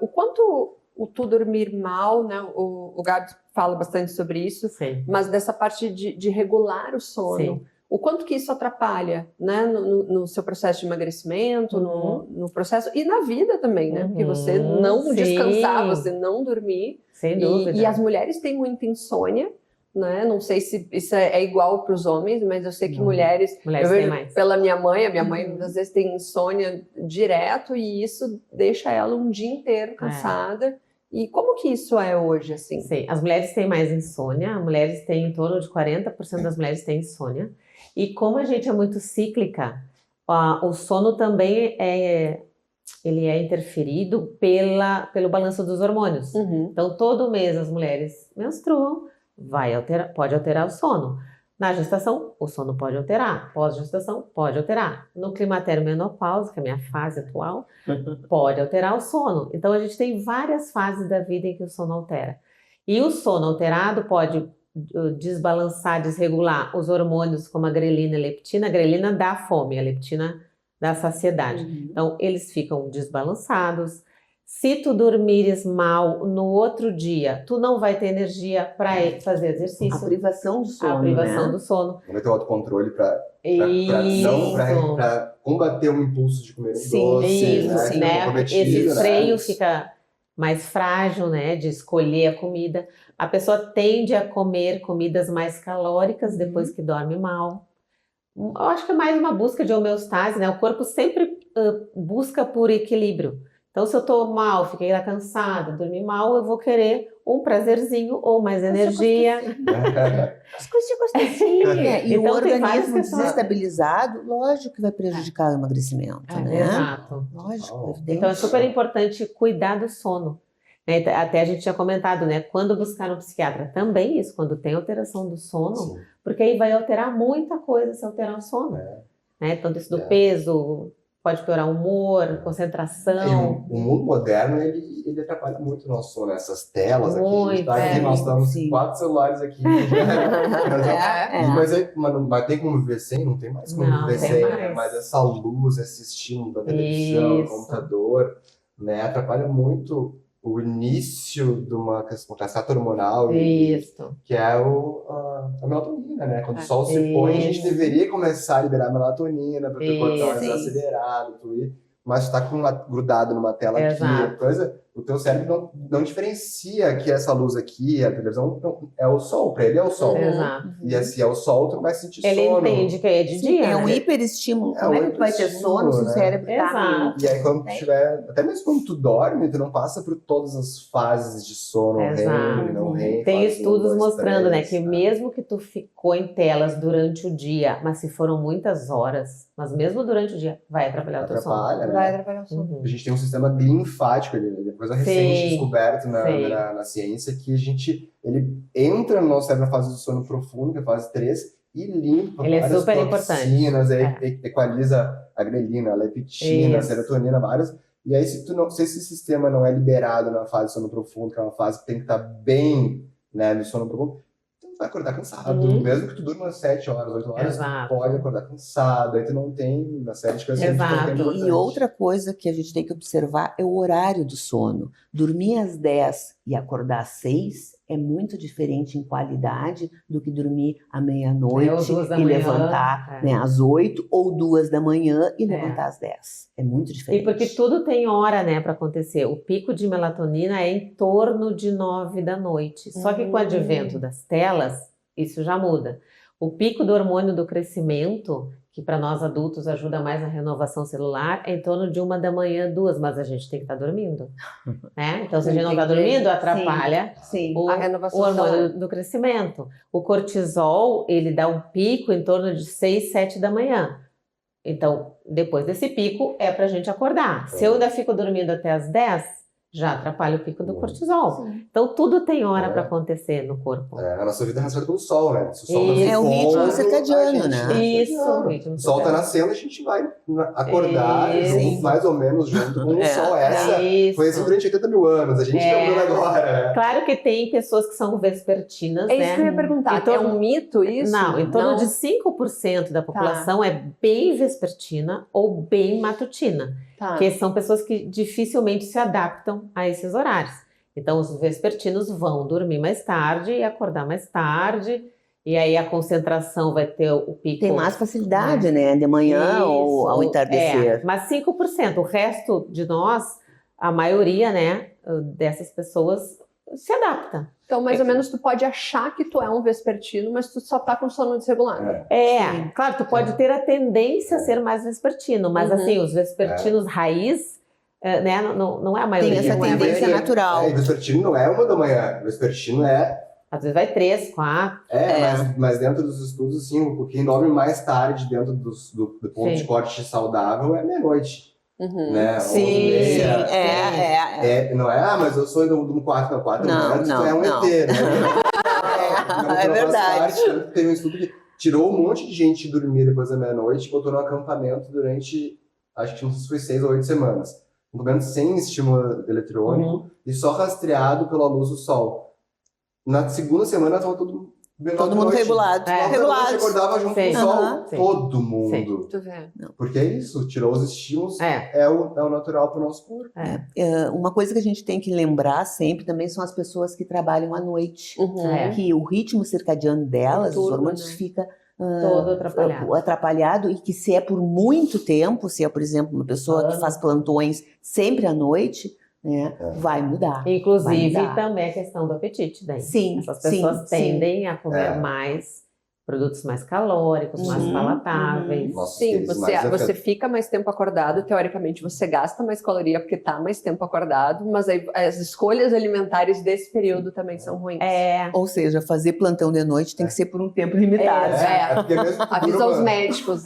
Uhum. O quanto o tu dormir mal, né? O Gabi fala bastante sobre isso, Sim. mas dessa parte de regular o sono. Sim. O quanto que isso atrapalha, né? No seu processo de emagrecimento, no processo... E na vida também, né? Porque você não Sim. descansar, você não dormir. Sem dúvida. E as mulheres têm muita insônia, né? Não sei se isso é igual para os homens, mas eu sei que mulheres Mulheres eu têm vejo mais. pela minha mãe, a minha mãe muitas vezes tem insônia direto e isso deixa ela um dia inteiro cansada. E como que isso é hoje, assim? Sim, as mulheres têm mais insônia, as mulheres têm em torno de 40% das mulheres têm insônia. E como a gente é muito cíclica, o sono também ele é interferido pelo balanço dos hormônios. Então, todo mês as mulheres menstruam, pode alterar o sono. Na gestação, o sono pode alterar. Pós-gestação, pode alterar. No climatério menopausa, que é a minha fase atual, pode alterar o sono. Então, a gente tem várias fases da vida em que o sono altera. E o sono alterado pode desbalançar, desregular os hormônios como a grelina e a leptina. A grelina dá fome, a leptina dá saciedade. Então, eles ficam desbalançados. Se tu dormires mal no outro dia, tu não vai ter energia para fazer exercício. A privação do sono, A privação né? do sono. Vai ter o autocontrole para combater o impulso de comer um doce, Isso, né? né? Comprometido, Esse né? freio fica mais frágil, né? De escolher a comida. A pessoa tende a comer comidas mais calóricas depois que dorme mal. Eu acho que é mais uma busca de homeostase, né? O corpo sempre busca por equilíbrio. Então, se eu tô mal, fiquei cansada, dormi mal, eu vou querer um prazerzinho ou mais energia. Gostosinha. E Então, o tem várias organismo questões. desestabilizado, lógico que vai prejudicar o emagrecimento, né? Exato. Lógico, evidente. Então, é super importante cuidar do sono. Né? Até a gente tinha comentado, né? Quando buscar um psiquiatra, também isso, quando tem alteração do sono, porque aí vai alterar muita coisa se alterar o sono. Né? Tanto isso do peso, pode piorar o humor, concentração. E o mundo moderno, ele atrapalha muito o nosso sono, essas telas aqui. Muito, A gente tá aqui, nós estamos sim. 4 celulares aqui. Mas tem como viver sem? Não tem mais como Não, viver tem sem. mais. Né? Mas essa luz, esse estímulo da televisão, do Isso. computador, né, atrapalha muito o início de uma cascata hormonal, Isso. que é a melatonina, né? Quando o sol se põe, a gente deveria começar a liberar melatonina para o corpo estar mais acelerado, fluir. Mas está grudado numa tela aqui, coisa, o teu cérebro não diferencia que essa luz aqui, a televisão, é o sol, para ele é o sol. Exato. E assim, é o sol, tu não vai sentir Ele sono. entende que é de dia, É um né? hiperestímulo. É Como é um que tu vai ter sono se o hiperestímulo, cérebro tá Exato. E aí quando tu tiver, até mesmo quando tu dorme, tu não passa por todas as fases de sono, Exato. REM, não REM. Tem fase estudos 1, 2, mostrando, 3, né, que mesmo que tu ficou em telas durante o dia, mas se foram muitas horas, mas mesmo durante o dia, vai atrapalhar o teu sono. atrapalha, né? Vai atrapalhar o sono. A gente tem um sistema linfático, ele é coisa recente descoberto na ciência, que ele entra no nosso cérebro na fase do sono profundo, que é a fase 3, e limpa Ele é várias super toxinas, importante. equaliza a grelina, a leptina, a Isso. serotonina, várias. E aí, se esse sistema não é liberado na fase de sono profundo, que é uma fase que tem que estar bem, né, no sono profundo, tu vai acordar cansado. Mesmo que tu durma 7 horas, 8 horas, Exato. pode acordar cansado. Aí tu não tem uma série de coisas que a gente tem Exato. importante. E outra coisa que a gente tem que observar é o horário do sono. Dormir às 10 e acordar às 6 é muito diferente em qualidade do que dormir à meia-noite ou 2 da e manhã, levantar né, às 8 ou 2 da manhã e levantar às 10. É muito E diferente. porque tudo tem hora, né, para acontecer. O pico de melatonina é em torno de 9 da noite. Só que com o advento das telas, isso já muda. O pico do hormônio do crescimento, que para nós adultos ajuda mais na renovação celular, é em torno de 1 da manhã, 2, mas a gente tem que estar dormindo. Né? Então, se a gente não está dormindo, atrapalha Sim. o A renovação hormônio celular. do crescimento. O cortisol, ele dá um pico em torno de 6, 7 da manhã. Então, depois desse pico, é pra gente acordar. Se eu ainda fico dormindo até as 10, já atrapalha o pico do cortisol. Então, tudo tem hora para acontecer no corpo. A nossa vida é rastreada pelo sol, né? Se o sol tá Isso. se É o ritmo pondo, circadiano, a gente né? tá Isso, circadiano. o ritmo O sol tá circadiano. nascendo, a gente vai acordar Isso. junto, mais ou menos junto com o sol. Essa Isso. foi assim durante 80 mil anos. A gente tá mudando agora, né? Claro que tem pessoas que são vespertinas, É né? isso que eu ia perguntar. Em torno- É um mito isso? Não, em torno Não. de 5% da população é bem vespertina ou bem matutina. Tá. Que são pessoas que dificilmente se adaptam a esses horários. Então, os vespertinos vão dormir mais tarde e acordar mais tarde, e aí a concentração vai ter o pico. Tem mais facilidade, né? De manhã ou ao entardecer. Mas 5%, o resto de nós, a maioria, né, dessas pessoas se adapta. Então, mais ou menos, tu pode achar que tu é um vespertino, mas tu só tá com sono desregulado. Claro, tu pode ter a tendência a ser mais vespertino, mas assim, os vespertinos raiz, né, não é a maioria. Tem essa não é a tendência maioria. natural. E o vespertino não é 1 da manhã. O vespertino Às vezes vai 3, 4. mas dentro dos estudos, assim, quem dorme mais tarde dentro do ponto de corte saudável é meia-noite. Né? Sim, 11h30. Não é, mas eu sou do 4 da 4 Não, tu é um ET, né? É verdade. Tem um estudo que tirou um monte de gente dormir depois da meia-noite e botou no acampamento durante, acho que não sei se foi 6 ou 8 semanas. Um acampamento sem estímulo eletrônico e só rastreado pela luz do sol. Na segunda semana estava todo mundo regulado. Regulado. Acordava junto com o sol. Sim. Todo mundo. Tu vê. Porque é isso, tirou os estímulos, é o natural para o nosso corpo. Uma coisa que a gente tem que lembrar sempre também são as pessoas que trabalham à noite. Que o ritmo circadiano delas, os hormônios, fica todo atrapalhado, e que se é por muito tempo, se é, por exemplo, uma pessoa que faz plantões sempre à noite, né, vai mudar. Inclusive, também a questão do apetite daí. Sim, essas pessoas tendem a comer mais produtos mais calóricos, mais palatáveis. Sim, você fica mais tempo acordado, teoricamente você gasta mais caloria porque tá mais tempo acordado, mas aí as escolhas alimentares desse período também são ruins. Ou seja, fazer plantão de noite tem que ser por um tempo limitado. Avisa os médicos.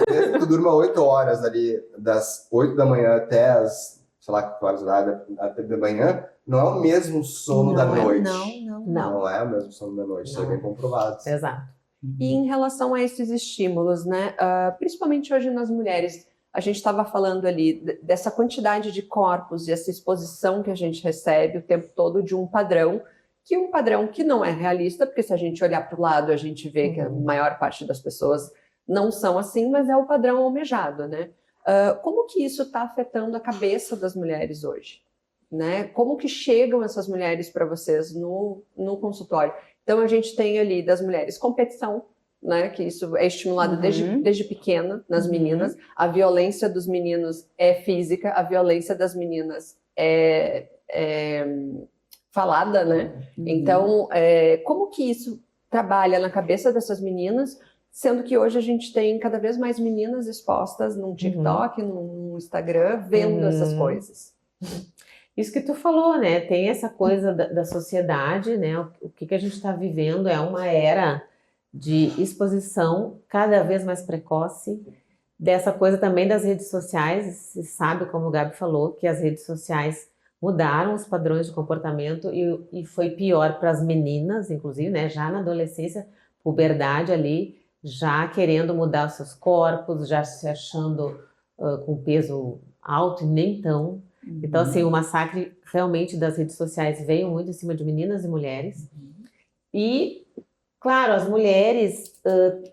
Mesmo que tu durma 8 horas ali, das 8 da manhã até as, sei lá, 4 horas da manhã, não é o mesmo sono da noite. Não é o mesmo sono da noite, isso é bem comprovado. Exato. E em relação a esses estímulos, né, principalmente hoje nas mulheres, a gente estava falando ali dessa quantidade de corpos e essa exposição que a gente recebe o tempo todo de um padrão que não é realista, porque se a gente olhar para o lado, a gente vê que a maior parte das pessoas não são assim, mas é o padrão almejado, né? Como que isso está afetando a cabeça das mulheres hoje? Né? Como que chegam essas mulheres para vocês no consultório? Então, a gente tem ali das mulheres competição, né? Que isso é estimulado desde pequena nas meninas. A violência dos meninos é física, a violência das meninas é falada, né? Então, como que isso trabalha na cabeça dessas meninas, sendo que hoje a gente tem cada vez mais meninas expostas num TikTok, no Instagram, vendo essas coisas? Isso que tu falou, né? Tem essa coisa da sociedade, né? O que a gente está vivendo é uma era de exposição cada vez mais precoce, dessa coisa também das redes sociais. Se sabe, como o Gabi falou, que as redes sociais mudaram os padrões de comportamento e foi pior para as meninas, inclusive, né? Já na adolescência, puberdade ali, já querendo mudar os seus corpos, já se achando com peso alto e nem tão. Então, assim, o massacre realmente das redes sociais veio muito em cima de meninas e mulheres. E, claro, as mulheres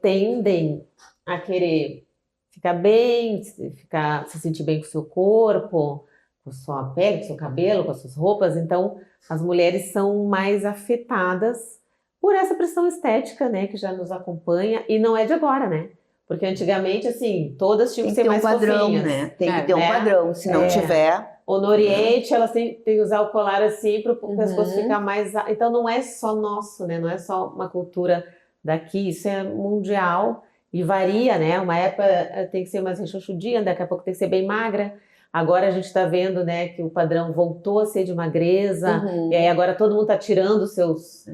tendem a querer ficar bem, se sentir bem com o seu corpo, com a sua pele, com o seu cabelo, com as suas roupas. Então, as mulheres são mais afetadas por essa pressão estética, né, que já nos acompanha. E não é de agora, né? Porque antigamente, assim, todas tinham que ser mais fofinhas. Né? Tem que ter um padrão, se não tiver... Ou no Oriente, elas têm que usar o colar assim para o pescoço ficar mais... Então, não é só nosso, né? Não é só uma cultura daqui, isso é mundial e varia, né? Uma época tem que ser mais rechonchudinha, daqui a pouco tem que ser bem magra. Agora a gente está vendo, né, que o padrão voltou a ser de magreza, e aí agora todo mundo está tirando os seus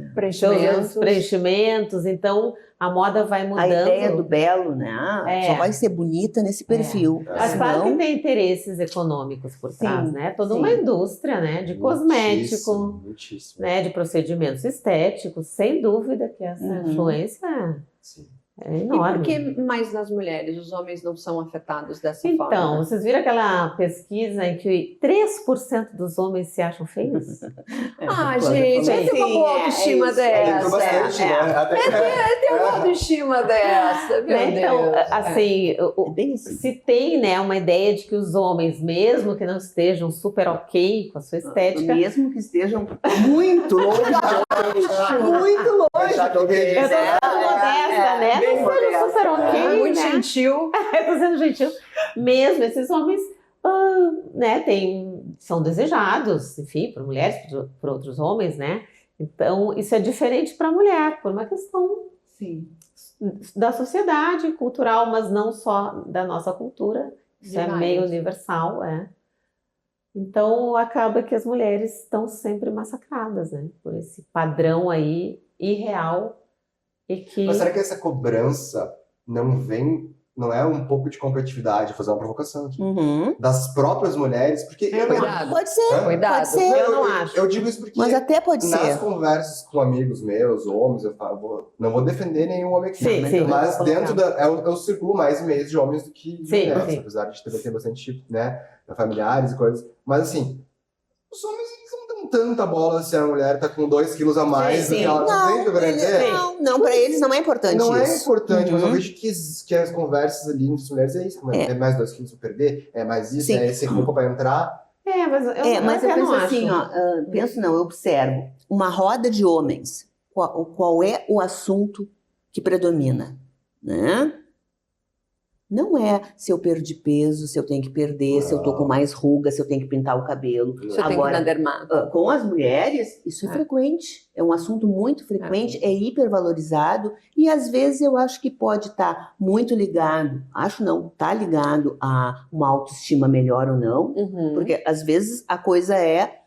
preenchimentos, então a moda vai mudando. A ideia do belo, né? Só vai ser bonita nesse perfil. Mas claro que tem interesses econômicos por trás, né? Toda uma indústria, né, de cosmético, né, de procedimentos estéticos, sem dúvida que essa influência é enorme. E por que mais nas mulheres? Os homens não são afetados dessa forma? Então, vocês viram aquela pesquisa em que 3% dos homens se acham feios? Gente, tem uma boa autoestima dessa. Bastante, né? Tem uma autoestima dessa, meu Deus. Então, assim, se tem, né, uma ideia de que os homens, mesmo que não estejam super ok com a sua estética... Mesmo que estejam muito longe, muito longe. Eu tô sendo modesta, né? Não seja super ok, muito né? gentil. Tô sendo gentil. Mesmo esses homens, né, são desejados, enfim, por mulheres, por outros homens, né? Então, isso é diferente para a mulher, por uma questão da sociedade cultural, mas não só da nossa cultura. Isso é meio universal, Então, acaba que as mulheres estão sempre massacradas, né? Por esse padrão aí irreal. Mas será que essa cobrança não é um pouco de competitividade, fazer uma provocação aqui, das próprias mulheres? Porque pode ser, Cuidado. Pode ser. Eu não acho. Eu digo isso porque mas até pode nas conversas com amigos meus, homens, eu falo, não vou defender nenhum homem aqui, mas dentro é o círculo mais mês de homens do que de mulheres, apesar de ter bastante, né, familiares e coisas. Mas assim, os homens não dão tanta bola se a mulher tá com 2 quilos a mais do que ela não, pra eles não é importante não isso. É importante, mas eu vejo que as conversas ali entre as mulheres é isso. É mais 2 quilos pra perder, é mais isso, é esse roupa pra entrar. Mas eu penso não assim, eu observo. Uma roda de homens, qual é o assunto que predomina? Né? Não é se eu perdi peso, se eu tenho que perder, se eu tô com mais ruga, se eu tenho que pintar o cabelo. Se eu tenho que ir na dermato. Com as mulheres, isso é frequente. É um assunto muito frequente, é hipervalorizado e às vezes eu acho que pode estar muito ligado, tá ligado a uma autoestima melhor ou não, porque às vezes a coisa é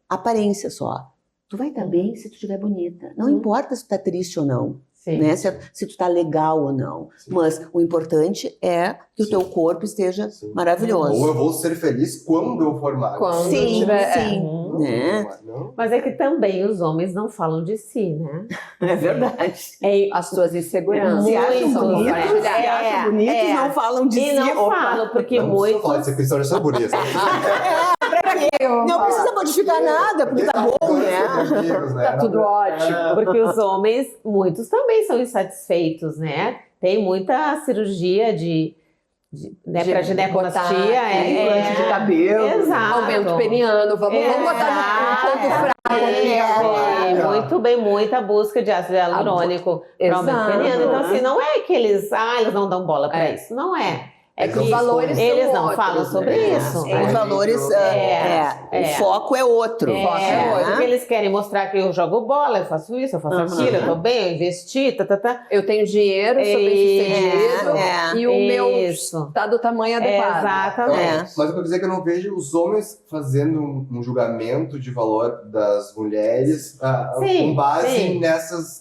aparência só. Tu vai estar bem se tu estiver bonita. Não importa se tu tá triste ou não. Né? Se tu tá legal ou não. Mas o importante é que o teu corpo esteja maravilhoso. Ou eu vou ser feliz quando eu for magro. Né? Mas é que também os homens não falam de si, né? É verdade. As suas inseguranças. Se acham bonitos, não falam de si. E não falam, porque muitos... Pode ser cristão, já sou bonita. Não precisa modificar nada, porque tá bom, né? Tá tudo ótimo. Porque os homens, muitos também são insatisfeitos, né? Tem muita cirurgia para ginecoplastia, implante de cabelo, aumento peniano, vamos botar no ponto fraco. Muito bem, muita busca de ácido hialurônico para aumento peniano. Então, assim, não é que eles não dão bola para isso, não é. É que os valores são eles não outros, falam sobre né? isso. Os valores, o foco é outro. Porque eles querem mostrar que eu jogo bola, eu faço isso, eu faço aquilo, eu tô bem, eu investi, Eu tenho dinheiro, sou bem-sucedido e o meu tá do tamanho adequado. Exatamente. Mas eu quero dizer que eu não vejo os homens fazendo um julgamento de valor das mulheres com base nessas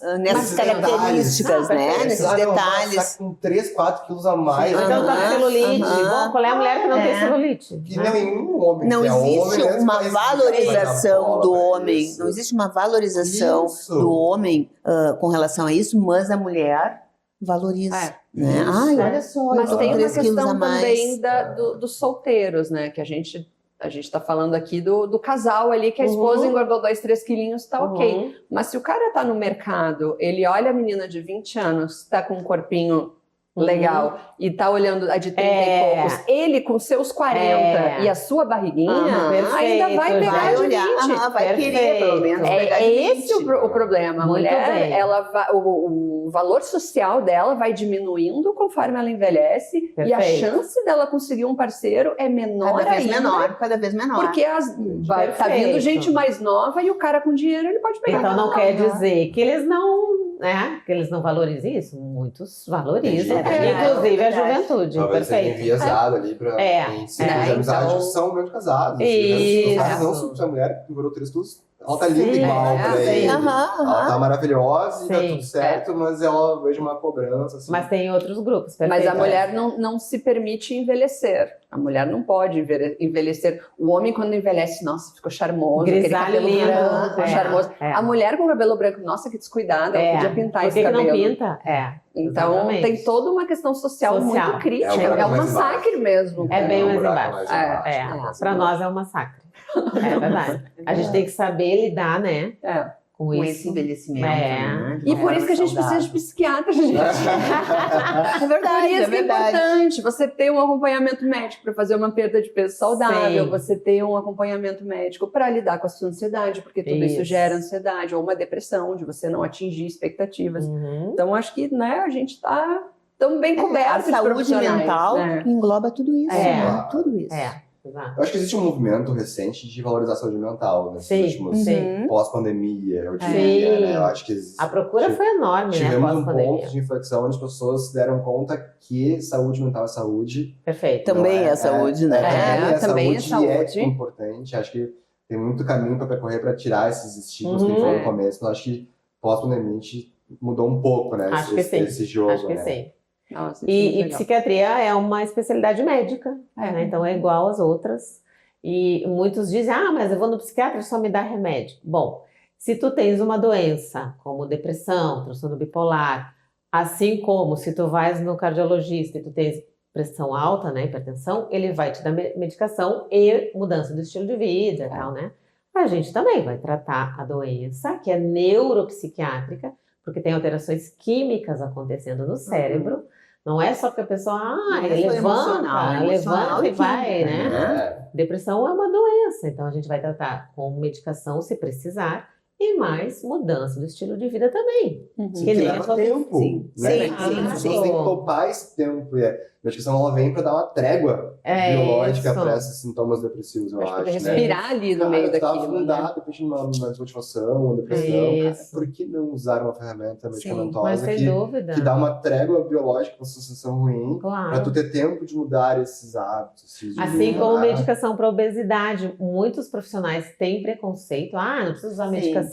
características, nesses detalhes. Tá com 3, 4 quilos a mais. Então tá com celulite. Bom, qual é a mulher que não tem celulite? Que nenhum homem. Não existe uma valorização do homem. Isso. Não existe uma valorização do homem com relação a isso, mas a mulher valoriza. Né? Ai, olha só, mas tem uma 3 quilos questão a mais. também dos solteiros, né? Que a gente tá falando aqui do casal ali, que a esposa engordou 2, 3 quilinhos, tá ok. Mas se o cara tá no mercado, ele olha a menina de 20 anos, tá com um corpinho legal, e tá olhando a de 30 e poucos, ele com seus 40 e a sua barriguinha, ainda vai pegar de 20. Vai querer, pelo menos. Esse o problema. A mulher, o valor social dela vai diminuindo conforme ela envelhece, e a chance dela conseguir um parceiro é menor cada vez menor. Porque tá vindo gente mais nova e o cara com dinheiro, ele pode pegar. Então não quer dizer que eles não valorizem isso. Muitos valorizam. Inclusive a juventude. Talvez seja enviesado ali para círculos de amizade que são grandes casados. Os caras não são, se a mulher engordou 3 quilos, ela tá linda igual pra ele. Ela tá maravilhosa e tá tudo certo, mas ela vejo uma cobrança. Assim. Mas tem outros grupos. Mas a mulher não se permite envelhecer. A mulher não pode envelhecer. O homem, quando envelhece, nossa, ficou charmoso. Grisalho lindo. Branco, charmoso. A mulher com cabelo branco, nossa, que descuidada, ela podia pintar esse cabelo. Por que não pinta? Então, exatamente. Tem toda uma questão social muito crítica. É um massacre mesmo. É bem mais embaixo. Para nós é um massacre. É verdade. A gente tem que saber lidar, né? Com esse envelhecimento. Né? E por isso que a gente precisa de psiquiatra, gente. É verdade. Por isso que é importante você ter um acompanhamento médico para fazer uma perda de peso saudável, você ter um acompanhamento médico para lidar com a sua ansiedade, porque tudo isso gera ansiedade, ou uma depressão, de você não atingir expectativas. Então, acho que a gente está tão bem coberto de saúde mental engloba tudo isso. Tudo isso. Exato. Eu acho que existe um movimento recente de valorização da saúde mental, nesses últimos pós-pandemia, eu diria, né? Eu acho que a procura foi enorme, tivemos um ponto de inflexão onde as pessoas se deram conta que saúde mental é saúde. Perfeito. Também é saúde, né? Também é saúde. É importante. Acho que tem muito caminho para percorrer para tirar esses estigmas que a gente falou no começo. Então, acho que pós-pandemia a gente mudou um pouco, né? Esse jogo. Acho que né? sim. Nossa, e psiquiatria é uma especialidade médica, né? Então é igual às outras. E muitos dizem, mas eu vou no psiquiatra, só me dá remédio. Bom, se tu tens uma doença como depressão, transtorno bipolar, assim como se tu vais no cardiologista e tu tens pressão alta, né, hipertensão, ele vai te dar medicação e mudança do estilo de vida e tal, né? A gente também vai tratar a doença, que é neuropsiquiátrica, porque tem alterações químicas acontecendo no cérebro. Não é só porque a pessoa levanta e vai, né? Depressão é uma doença, então a gente vai tratar com medicação se precisar e mais mudança do estilo de vida também. Que leva tempo. Sim. As pessoas têm que topar esse tempo. E a medicação ela vem para dar uma trégua biológica para esses sintomas depressivos, eu acho. Respirar ali no meio daquilo. Afundado, de repente, uma desmotivação, uma depressão. Por que não usar uma ferramenta medicamentosa que dá uma trégua biológica, uma sensação ruim, para tu ter tempo de mudar esses hábitos? Assim como medicação para obesidade. Muitos profissionais têm preconceito. Não precisa usar medicação.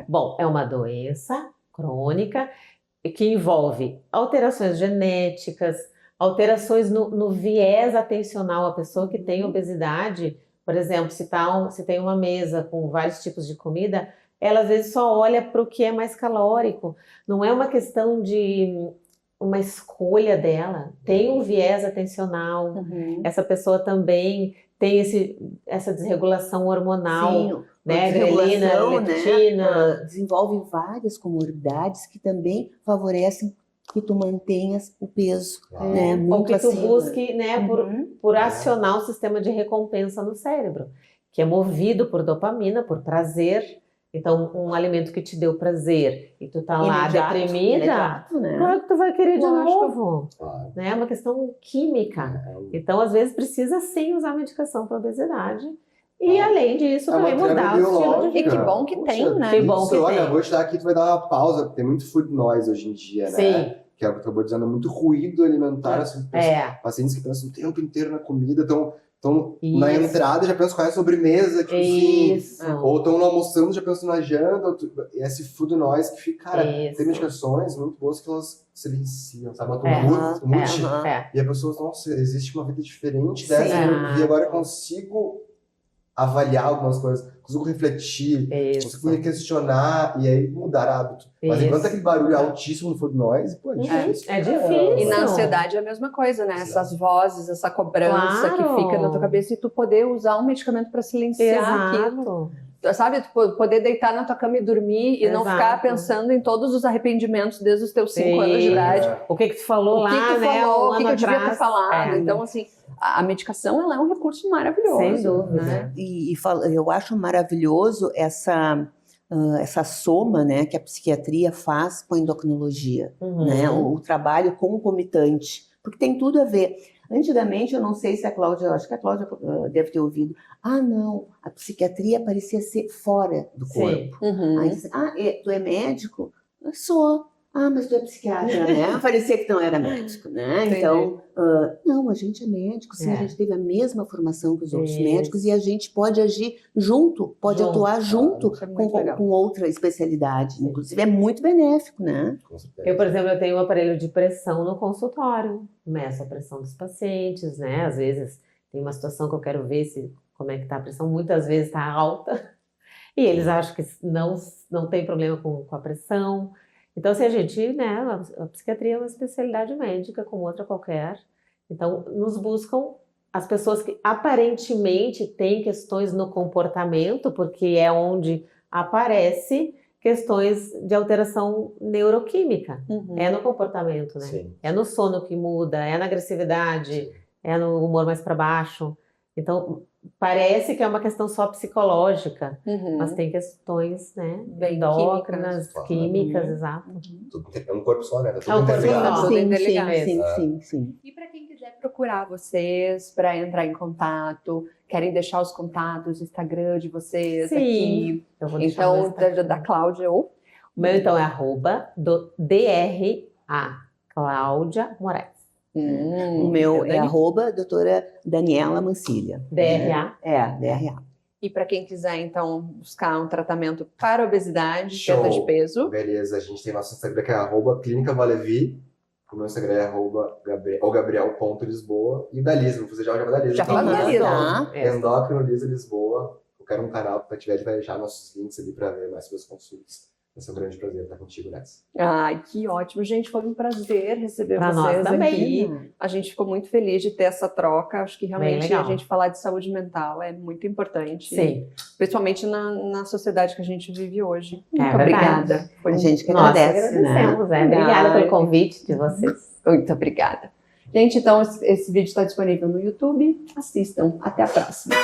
Bom, é uma doença crônica que envolve alterações genéticas, alterações no viés atencional. A pessoa que tem obesidade, por exemplo, se tem uma mesa com vários tipos de comida, ela às vezes só olha para o que é mais calórico. Não é uma questão de uma escolha dela. Tem um viés atencional. Essa pessoa também tem essa desregulação hormonal. Né? Grelina, leptina. Desenvolve várias comorbidades que também favorecem que tu mantenhas o peso, né? Muito ou que tu acima. busque, né, por acionar o sistema de recompensa no cérebro, que é movido por dopamina, por prazer. Então, um alimento que te deu prazer e tu tá lá Imediato, deprimida, né? claro que tu vai querer de Lógico. novo. Claro. Né? É uma questão química. Então, às vezes, precisa sim usar medicação para obesidade. E, além disso, É uma também mudar o terapia estilo de biológica. E vida. que bom que tem, né? Que bom que olha, tem. vou te dar aqui, tu vai dar uma pausa, porque tem muito food noise hoje em dia, né? Sim. Que é o que eu acabou dizendo, muito ruído alimentar, assim, pacientes que pensam o tempo inteiro na comida, estão na entrada já pensam qual é a sobremesa, tipo Isso. assim, ou estão almoçando já pensam na janta, esse food noise que fica, cara, Isso. tem medicações muito boas que elas silenciam, sabe? É. E a pessoa, nossa, existe uma vida diferente Sim. dessa, e agora eu consigo avaliar algumas coisas, consigo refletir, consigo me questionar e aí mudar hábito. Mas enquanto aquele barulho é altíssimo no food noise, pô, é difícil. É difícil. E na ansiedade é a mesma coisa, né? Essas vozes, essa cobrança que fica na tua cabeça e tu poder usar um medicamento para silenciar aquilo. Sabe, tu poder deitar na tua cama e dormir e não ficar pensando em todos os arrependimentos desde os teus 5 anos de idade. O que tu falou lá, né? O que eu devia ter falado. Então, assim, a medicação ela é um recurso maravilhoso. Sem dúvida. Né? Eu acho maravilhoso essa soma, né, que a psiquiatria faz com a endocrinologia, né, o trabalho concomitante, porque tem tudo a ver. Antigamente, eu não sei se acho que a Cláudia deve ter ouvido, não, a psiquiatria parecia ser fora do corpo. Aí disse, tu é médico? Eu sou. Mas tu é psiquiatra, né? Parecia que não era médico, né? Entendi. Então, não, a gente é médico, sim, a gente teve a mesma formação que os outros médicos e a gente pode agir junto, pode atuar junto com outra especialidade. Inclusive, é muito benéfico, né? Eu, por exemplo, eu tenho um aparelho de pressão no consultório, meço a pressão dos pacientes, né? Às vezes tem uma situação que eu quero ver como é que tá a pressão, muitas vezes está alta e eles acham que não tem problema com a pressão. Então, assim, a gente, né, a psiquiatria é uma especialidade médica como outra qualquer. Então, nos buscam as pessoas que aparentemente têm questões no comportamento, porque é onde aparece questões de alteração neuroquímica. É no comportamento, né? Sim. É no sono que muda, é na agressividade, é no humor mais para baixo. Então, parece que é uma questão só psicológica, mas tem questões, né, bem endócrinas, químicas, exato. É um corpo só, né? Tá É um corpo só. Sim. E para quem quiser procurar vocês, para entrar em contato, querem deixar os contatos, Instagram de vocês aqui. Eu vou deixar então, da Cláudia ou? O meu, então, é @DRA, Cláudia Moraes. O meu é @doutora Daniela Mancilha. DRA? DRA. E para quem quiser, então, buscar um tratamento para obesidade, perda de peso. Beleza, a gente tem nosso Instagram que é @Clínica Valevi. O meu Instagram é @gabriel.lisboa. E o da Lisa, vou fazer já o da Lisa. Já falou da Lisa. Endócrino Lisa Lisboa. Eu quero um canal para tiver de vai deixar nossos links ali para ver mais suas consultas. Vai ser um grande prazer estar contigo nessa. Ai, que ótimo. Gente, foi um prazer receber pra vocês nós também. aqui. A gente ficou muito feliz de ter essa troca. Acho que realmente a gente falar de saúde mental é muito importante. Sim. Principalmente na sociedade que a gente vive hoje. É Muito obrigada. A gente que Nós agradece, agradecemos, né? Obrigada pelo convite de vocês. Muito obrigada. Gente, então esse vídeo está disponível no YouTube. Assistam. Até a próxima.